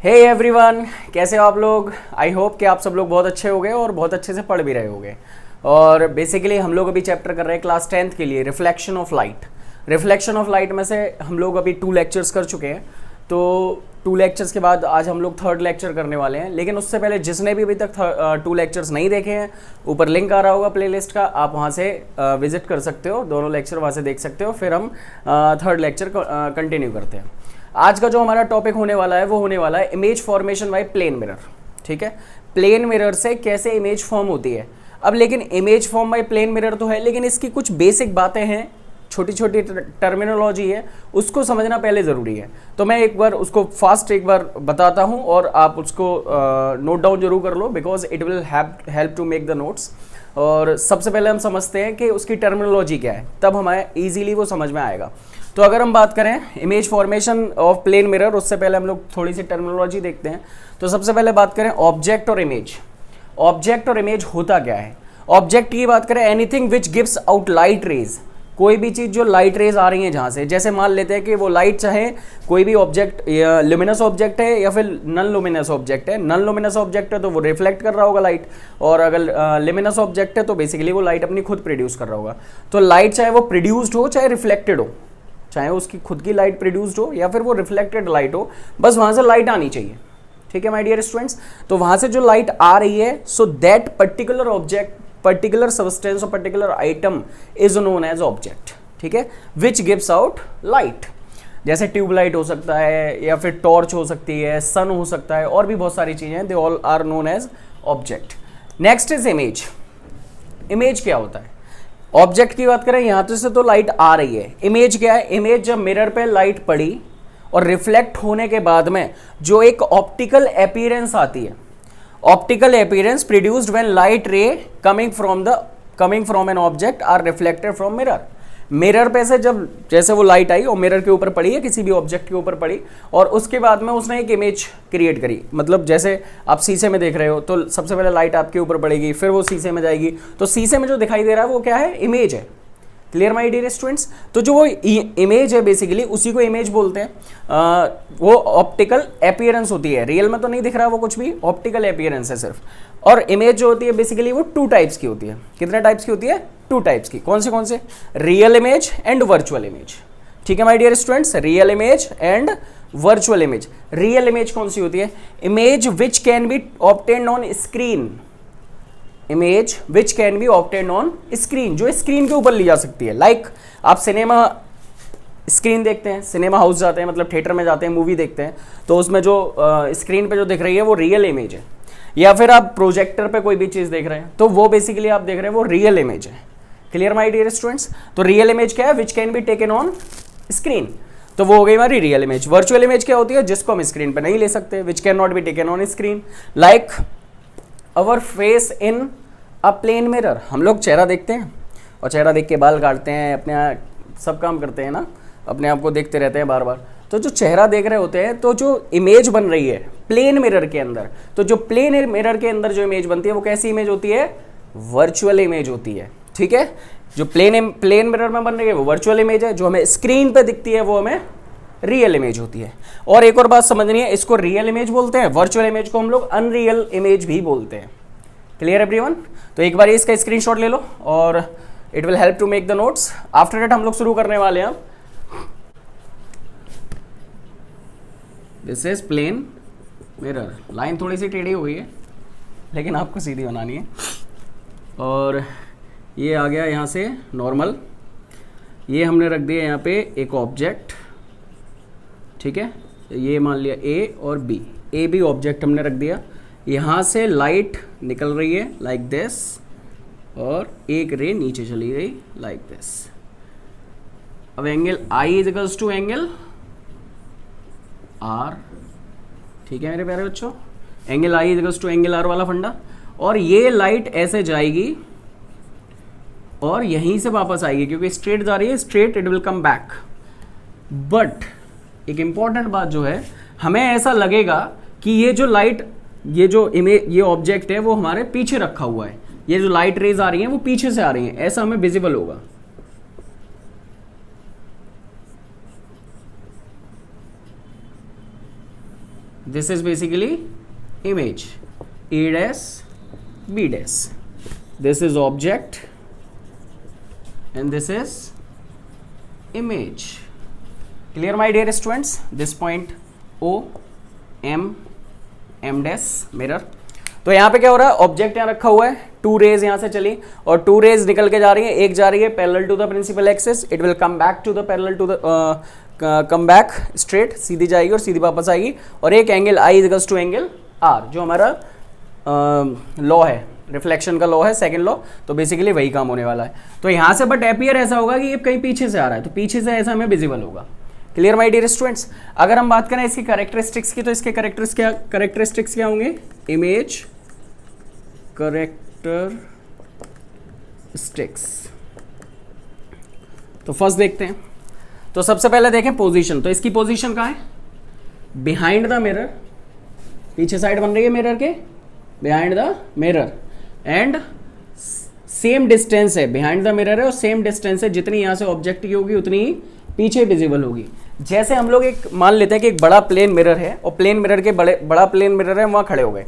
Hey everyone, कैसे हो आप लोग। आई होप कि आप सब लोग बहुत अच्छे होंगे और बहुत अच्छे से पढ़ भी रहे होंगे। और बेसिकली हम लोग अभी चैप्टर कर रहे हैं क्लास 10th के लिए reflection of light. Reflection of light में से हम लोग अभी 2 लेक्चर्स कर चुके हैं। तो 2 लेक्चर्स के बाद आज हम लोग 3rd लेक्चर करने वाले हैं। लेकिन उससे पहले जिसने भी अभी तक 2 लेक्चर्स नहीं देखे हैं, ऊपर लिंक आ रहा होगा प्लेलिस्ट का, आप वहाँ से विजिट कर सकते हो। दोनों लेक्चर वहाँ से देख सकते हो। फिर हम 3rd लेक्चर कंटिन्यू करते हैं। आज का जो हमारा टॉपिक होने वाला है वो होने वाला है image formation by plane mirror. ठीक है, प्लेन मिरर से कैसे इमेज फॉर्म होती है। अब लेकिन image form by plane mirror तो है, लेकिन इसकी कुछ बेसिक बातें हैं, छोटी छोटी टर्मिनोलॉजी है, उसको समझना पहले ज़रूरी है। तो मैं एक बार उसको फास्ट एक बार बताता हूँ और आप उसको नोट डाउन जरूर कर लो, because it will help to make the notes. और सबसे पहले हम समझते हैं कि उसकी टर्मिनोलॉजी क्या है, तब हमें ईजीली वो समझ में आएगा। तो अगर हम बात करें image formation of plane mirror, उससे पहले हम लोग थोड़ी सी टर्मिनोलॉजी देखते हैं। तो सबसे पहले बात करें ऑब्जेक्ट और इमेज। ऑब्जेक्ट और इमेज होता क्या है। ऑब्जेक्ट की बात करें, anything which gives out light rays, कोई भी चीज़ जो लाइट रेज आ रही है जहाँ से, जैसे मान लेते हैं कि वो लाइट चाहे कोई भी ऑब्जेक्ट लुमिनस ऑब्जेक्ट है या फिर नॉन लुमिनस ऑब्जेक्ट है। नॉन लुमिनस ऑब्जेक्ट है तो वो रिफ्लेक्ट कर रहा होगा लाइट, और अगर लुमिनस ऑब्जेक्ट है तो बेसिकली वो लाइट अपनी खुद प्रोड्यूस कर रहा होगा। तो लाइट चाहे वो प्रोड्यूस्ड हो चाहे रिफ्लेक्टेड हो, चाहे उसकी खुद की लाइट प्रोड्यूस्ड हो या फिर वो रिफ्लेक्टेड लाइट हो, बस वहाँ से लाइट आनी चाहिए। ठीक है माय डियर स्टूडेंट्स, तो वहाँ से जो लाइट आ रही है, so that particular object, particular substance और particular item is known as object. ठीक है, विच गिव्स आउट लाइट। जैसे ट्यूबलाइट हो सकता है या फिर टॉर्च हो सकती है, सन हो सकता है, और भी बहुत सारी चीज़ें हैं, they all are known as object. Next is image. Image क्या होता है। ऑब्जेक्ट की बात करें, यहाँ से तो लाइट आ रही है। इमेज क्या है। इमेज जब मिरर पे लाइट पड़ी और रिफ्लेक्ट होने के बाद में जो एक ऑप्टिकल अपीयरेंस आती है, optical appearance produced when light ray coming from an object are reflected from mirror. Mirror पे से जब जैसे वो लाइट आई और मिरर के ऊपर पड़ी है, किसी भी ऑब्जेक्ट के ऊपर पड़ी, और उसके बाद में उसने एक इमेज क्रिएट करी। मतलब जैसे आप शीशे में देख रहे हो तो सबसे पहले लाइट आपके ऊपर पड़ेगी, फिर वो शीशे में जाएगी, तो शीशे में जो दिखाई दे रहा है वो क्या है, इमेज है। Clear my dear students. तो जो वो इमेज है बेसिकली उसी को इमेज बोलते हैं। वो ऑप्टिकल अपीयरेंस होती है, रियल में तो नहीं दिख रहा वो कुछ भी, ऑप्टिकल अपीयरेंस है सिर्फ। और इमेज जो होती है बेसिकली वो 2 टाइप्स की होती है। कितने टाइप्स की होती है, 2 टाइप्स की। कौन से real image and virtual image. ठीक है my dear students, real image and virtual image. Real image कौन सी होती है, image which can be obtained on screen. Image which can be obtained on screen, जो स्क्रीन के ऊपर ली जा सकती है। लाइक आप सिनेमा स्क्रीन देखते हैं, सिनेमा हाउस जाते हैं, मतलब थिएटर में जाते हैं, मूवी देखते हैं, तो उसमें जो स्क्रीन पे जो दिख रही है वो रियल इमेज है। या फिर आप प्रोजेक्टर पे कोई भी चीज़ देख रहे हैं तो वो बेसिकली आप देख रहे हैं वो रियल इमेज है। Clear my dear students. तो रियल इमेज क्या है, which can be taken on screen, तो वो हो गई हमारी रियल इमेज। वर्चुअल इमेज क्या होती है, जिसको हम स्क्रीन पे नहीं ले सकते, which can not be taken on screen. Like our face in a plane mirror. हम लोग चेहरा देखते हैं और चेहरा देख के बाल काटते हैं, अपने सब काम करते हैं ना, अपने आप को देखते रहते हैं बार बार। तो जो चेहरा देख रहे होते हैं, तो जो इमेज बन रही है प्लेन मिरर के अंदर, तो जो प्लेन मिरर के अंदर जो इमेज बनती है वो कैसी इमेज होती है, वर्चुअल इमेज होती है। ठीक है, जो प्लेन मिरर में बन रही है वो वर्चुअल इमेज है, जो हमें स्क्रीन पे दिखती है वो हमें रियल इमेज होती है। और एक और बात समझनी है, इसको रियल इमेज बोलते हैं, वर्चुअल इमेज को हम लोग अनरियल इमेज भी बोलते हैं। Clear everyone. तो एक बार इसका स्क्रीनशॉट ले लो और it will help to make the notes. After that हम लोग शुरू करने वाले हैं। This is plane mirror. Line थोड़ी सी टेढ़ी हो गई है लेकिन आपको सीधी बनानी है। और ये आ गया यहाँ से नॉर्मल, ये हमने रख दिया यहाँ पे एक ऑब्जेक्ट। ठीक है, ये मान लिया ए और बी, ए बी ऑब्जेक्ट हमने रख दिया। यहाँ से लाइट निकल रही है लाइक दिस, और एक रे नीचे चली गई लाइक दिस। अब angle i is equals to angle r. ठीक है मेरे प्यारे बच्चों, angle i is equals to angle r वाला फंडा। और ये लाइट ऐसे जाएगी और यहीं से वापस आएगी, क्योंकि स्ट्रेट जा रही है, straight it will come back. But एक इंपॉर्टेंट बात जो है, हमें ऐसा लगेगा कि ये जो लाइट, ये जो इमेज, ये ऑब्जेक्ट है वो हमारे पीछे रखा हुआ है, ये जो लाइट रेज आ रही हैं वो पीछे से आ रही हैं, ऐसा हमें विजिबल होगा। This is basically image, A dash B dash, this is object and this is image. Clear my dear students? This point O M M dash mirror. तो यहाँ पे क्या हो रहा है, ऑब्जेक्ट यहाँ रखा हुआ है, टू रेज यहाँ से चली और टू रेज निकल के जा रही है, एक जा रही है parallel to the principal axis, it will come back to the parallel to the come back straight, सीधी जाएगी और सीधी वापस आएगी, और एक angle I equals to angle R, जो हमारा लॉ है, रिफ्लेक्शन का लॉ है, सेकंड लॉ। तो बेसिकली वही काम होने वाला है। तो यहाँ से बट एपियर ऐसा होगा कि ये कहीं पीछे से आ रहा है, तो पीछे से ऐसा हमें विजिबल होगा। Clear my dear students? अगर हम बात करें इसकी कैरेक्टरिस्टिक्स की, तो इसके कैरेक्टरिस्टिक्स क्या होंगे? Image characteristics. तो फर्स्ट देखते हैं। तो सबसे पहले देखें पोजीशन। तो इसकी पोजीशन कहाँ है? बिहाइंड द मिरर, पीछे साइड बन रही है मिरर के, behind the mirror, and same distance है, बिहाइंड द मिरर है और सेम डिस्टेंस है, जितनी यहाँ से ऑब्जेक्ट की होगी उतनी ही पीछे विजिबल होगी। जैसे हम लोग एक मान लेते हैं कि एक बड़ा प्लेन मिरर है और प्लेन मिरर के बड़ा प्लेन मिरर है, वहाँ खड़े हो गए।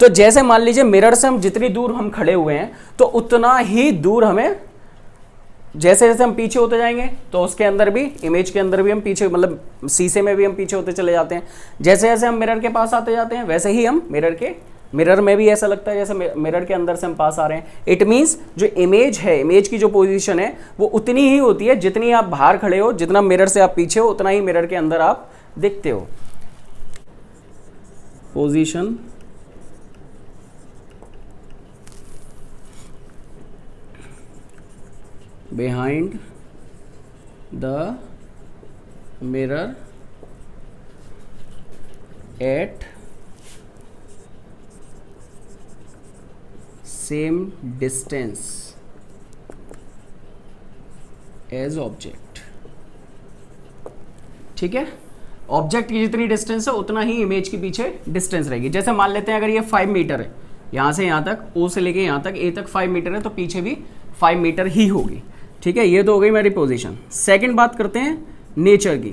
तो जैसे मान लीजिए मिरर से हम जितनी दूर हम खड़े हुए हैं, तो उतना ही दूर हमें, जैसे जैसे हम पीछे होते जाएंगे तो उसके अंदर भी, इमेज के अंदर भी हम पीछे, मतलब शीशे में भी हम पीछे होते चले जाते हैं। जैसे जैसे हम मिरर के पास आते जाते हैं वैसे ही हम मिरर में भी ऐसा लगता है जैसे मिरर के अंदर से हम पास आ रहे हैं। इट मीन्स जो इमेज है, इमेज की जो पोजीशन है वो उतनी ही होती है जितनी आप बाहर खड़े हो, जितना मिरर से आप पीछे हो उतना ही मिरर के अंदर आप दिखते हो। Position behind the mirror at same distance as object। ठीक है, ऑब्जेक्ट की जितनी डिस्टेंस है उतना ही इमेज के पीछे डिस्टेंस रहेगी। जैसे मान लेते हैं अगर ये 5 मीटर है, यहाँ से यहाँ तक, O से लेके यहाँ तक, A तक 5 मीटर है, तो पीछे भी 5 मीटर ही होगी। ठीक है, ये तो हो गई मेरी पोजीशन। सेकंड बात करते हैं नेचर की।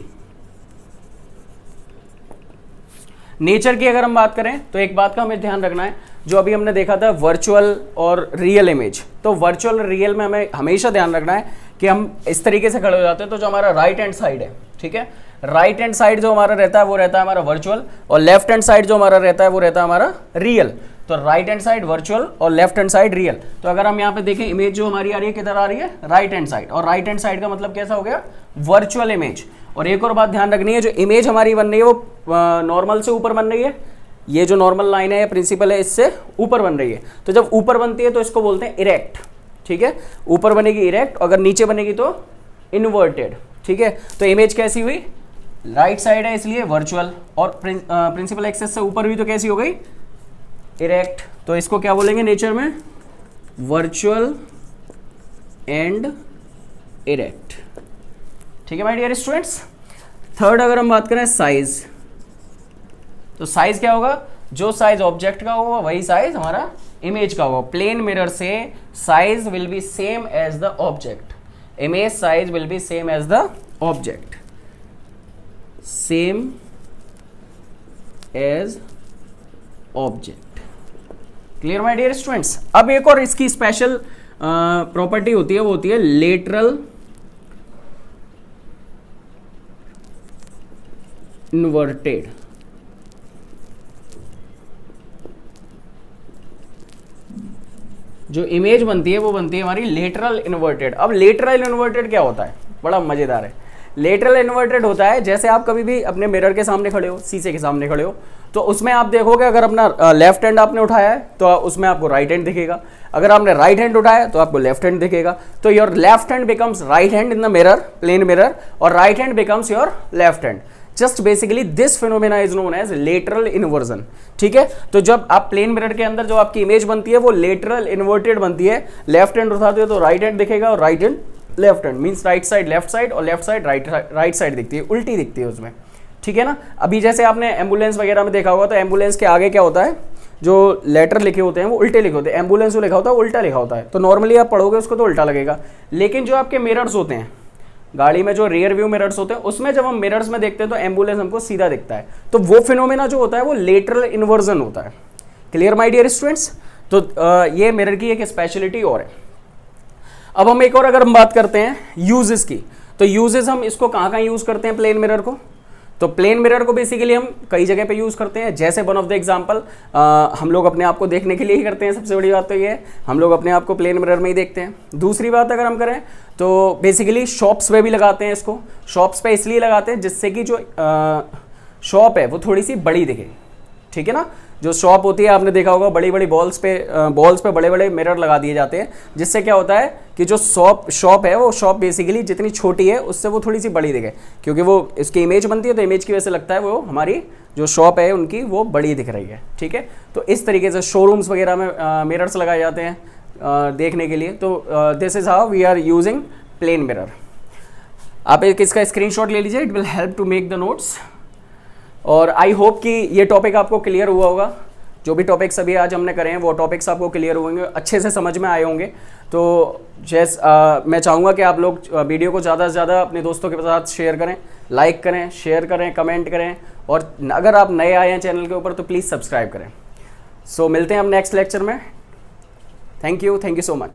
नेचर की अगर हम बात करें तो एक बात का हमें ध्यान रखना है, जो अभी हमने देखा था वर्चुअल और रियल इमेज। तो वर्चुअल और रियल में हमें हमेशा ध्यान रखना है कि हम इस तरीके से खड़े हो जाते हैं, तो जो हमारा राइट हैंड साइड है, ठीक है, राइट हैंड साइड जो हमारा रहता है वो रहता है हमारा वर्चुअल, और लेफ्ट हैंड साइड जो हमारा रहता है वो रहता है हमारा रियल। तो राइट हैंड साइड वर्चुअल और लेफ्ट हैंड साइड रियल। तो अगर हम यहाँ पे देखें, इमेज जो हमारी आ रही है किधर आ रही है? राइट हैंड साइड, और राइट हैंड साइड का मतलब कैसा हो गया? Virtual image. और एक और बात ध्यान रखनी है, जो इमेज हमारी बन रही है वो नॉर्मल से ऊपर बन रही है, ये जो नॉर्मल लाइन है या प्रिंसिपल है इससे ऊपर बन रही है। तो जब ऊपर बनती है तो इसको बोलते हैं इरेक्ट। ठीक है, ऊपर बनेगी इरेक्ट, अगर नीचे बनेगी तो इनवर्टेड। ठीक है, तो इमेज कैसी हुई? राइट साइड है इसलिए वर्चुअल, और प्रिंसिपल एक्सिस से ऊपर हुई तो कैसी हो गई? इरेक्ट। तो इसको क्या बोलेंगे नेचर में? Virtual and erect. ठीक है माय डियर स्टूडेंट्स। थर्ड अगर हम बात करें साइज, तो साइज क्या होगा? जो साइज ऑब्जेक्ट का होगा वही साइज हमारा इमेज का होगा। प्लेन मिरर से size will be same as the object, image size will be same as the object, same as object. Clear my dear students. अब एक और इसकी स्पेशल प्रॉपर्टी होती है, वो होती है लेटरल इन्वर्टेड। जो इमेज बनती है वो बनती है हमारी लेटरल इन्वर्टेड। अब लेटरल इन्वर्टेड क्या होता है? बड़ा मजेदार है। लेटरल इन्वर्टेड होता है जैसे आप कभी भी अपने मिरर के सामने खड़े हो, शीशे के सामने खड़े हो, तो उसमें आप देखोगे अगर अपना लेफ्ट हैंड आपने उठाया है तो उसमें आपको राइट हैंड दिखेगा, अगर आपने राइट हैंड उठाया है तो आपको लेफ्ट हैंड दिखेगा। तो your left hand becomes right hand in the mirror, plane mirror, और right hand becomes your left hand. Just basically this phenomena is known as lateral inversion. ठीक है, तो जब आप प्लेन मिरर के अंदर जो आपकी इमेज बनती है वो लेटरल इन्वर्टेड बनती है। लेफ्ट हैंड उठाते हो तो राइट हैंड दिखेगा और right hand left hand, means right side left side और लेफ्ट साइड राइट साइड दिखती है, उल्टी दिखती है उसमें। ठीक है ना। अभी जैसे आपने एम्बुलेंस वगैरह में देखा होगा तो एम्बुलेंस के आगे क्या होता है? जो लेटर लिखे होते हैं वो उल्टे लिखे होते हैं, एम्बुलेंस जो लिखा होता है वो उल्टा लिखा होता है। तो नॉर्मली आप पढ़ोगे उसको तो उल्टा लगेगा, लेकिन जो आपके मिरर्स होते हैं गाड़ी में जो रियर व्यू मिरर्स होते हैं उसमें जब हम मिरर्स में देखते हैं तो एम्बुलेंस हमको सीधा दिखता है, तो वो फिनोमेना जो होता है वो लेटरल इन्वर्जन होता है। Clear my dear students? तो ये मिरर की एक स्पेशलिटी और है। अब हम एक और अगर हम बात करते हैं यूजेस की, तो यूजेस हम इसको कहाँ कहाँ यूज करते हैं प्लेन मिरर को? तो प्लेन मिरर को बेसिकली हम कई जगह पे यूज करते हैं, जैसे वन ऑफ द एग्जांपल हम लोग अपने आप को देखने के लिए ही करते हैं। सबसे बड़ी बात तो ये है हम लोग अपने आप को प्लेन मिरर में ही देखते हैं। दूसरी बात अगर हम करें तो बेसिकली शॉप्स पे भी लगाते हैं इसको। शॉप्स पे इसलिए लगाते हैं जिससे कि जो शॉप है वो थोड़ी सी बड़ी दिखे, ठीक है ना। जो शॉप होती है आपने देखा होगा बड़ी बड़ी बॉल्स पे बड़े बड़े मिरर लगा दिए जाते हैं, जिससे क्या होता है कि जो शॉप है वो शॉप बेसिकली जितनी छोटी है उससे वो थोड़ी सी बड़ी दिखे, क्योंकि वो इसकी इमेज बनती है तो इमेज की वजह से लगता है वो हमारी जो शॉप है उनकी वो बड़ी दिख रही है, ठीक है। तो इस तरीके से शोरूम्स वगैरह में मिरर्स लगाए जाते हैं देखने के लिए। तो this is how we are using plane mirror. आप एक इसका स्क्रीनशॉट ले लीजिए, it will help to make the notes. और आई होप कि ये टॉपिक आपको क्लियर हुआ होगा। जो भी टॉपिक्स अभी आज हमने करे हैं वो टॉपिक्स आपको क्लियर होंगे, अच्छे से समझ में आए होंगे। तो मैं चाहूँगा कि आप लोग वीडियो को ज़्यादा से ज़्यादा अपने दोस्तों के साथ शेयर करें, लाइक करें, शेयर करें, कमेंट करें, और अगर आप नए आए हैं चैनल के ऊपर तो प्लीज़ सब्सक्राइब करें। सो मिलते हैं हम नेक्स्ट लेक्चर में। Thank you so much.